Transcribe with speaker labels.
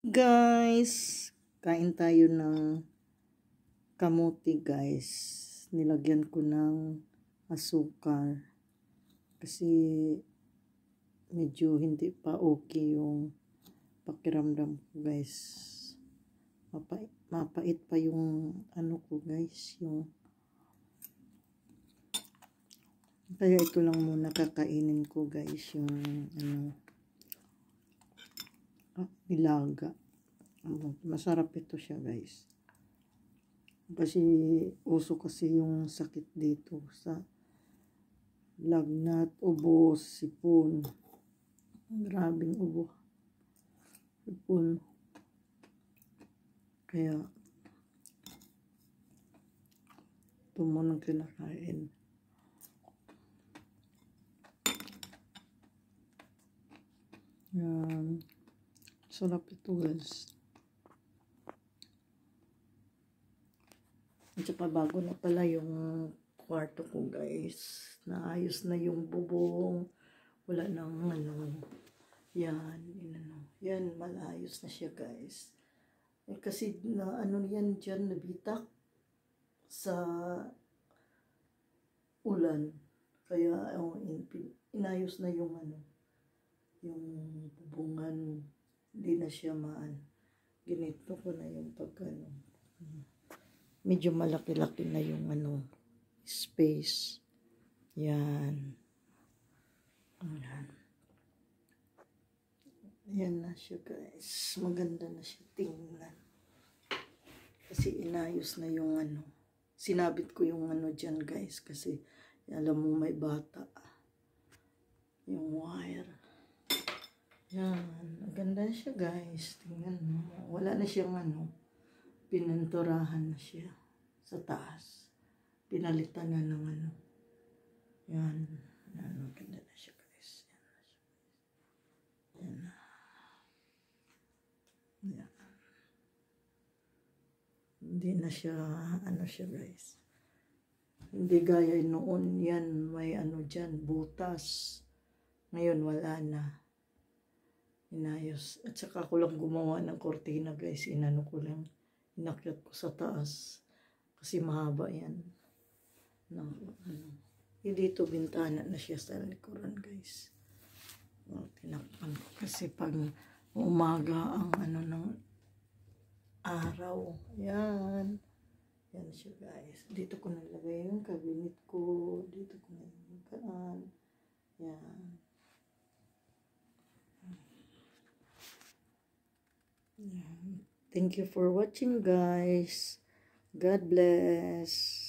Speaker 1: Guys, kain tayo ng kamuti guys. Nilagyan ko ng asukar. Kasi medyo hindi pa okay yung pakiramdam ko guys. Mapait pa yung ano ko guys. Kaya ito lang muna kakainin ko guys. Yung nilaga. Masarap ito siya guys. Kasi uso kasi yung sakit dito sa lagnat, ubo, sipon. Grabing ubo. Sipon. Kaya ito munang kinakain. Yan. Sarap ito guys. At saka bago na pala yung kwarto ko guys. Naayos na yung bubong. Wala nang yan. Yan, malayos na siya guys. Kasi na yan dyan nabitak sa ulan. Kaya inayos na yung yung bubungan. Hindi na siya ginito ko na yung medyo malaki-laki na yung space. Yan. Ayan. Yan na siya guys. Maganda na siya tingnan. Kasi inayos na yung sinabit ko yung dyan guys. Kasi alam mo may bata. Yung wire. Yan. Maganda na siya guys. Tingnan mo. Wala na siyang pininturahan na siya sa taas. Pinalitan na ng Yan. Yan. Maganda na siya guys. Yan na. Yan. Hindi na siya siya guys. Hindi gaya noon yan. May dyan. Butas. Ngayon wala na. Inayos. At saka ko lang gumawa ng kortina guys. Ko lang. Inakyat ko sa taas. Kasi mahaba yan. Dito bintana na siya sa likuran guys. Tinakpan ko. Kasi pag umaga ang ng araw. Yan. Yan siya guys. Dito ko nalagay yung cabinet ko. Dito ko nalagay. Yan. Yan. Thank you for watching guys. God bless.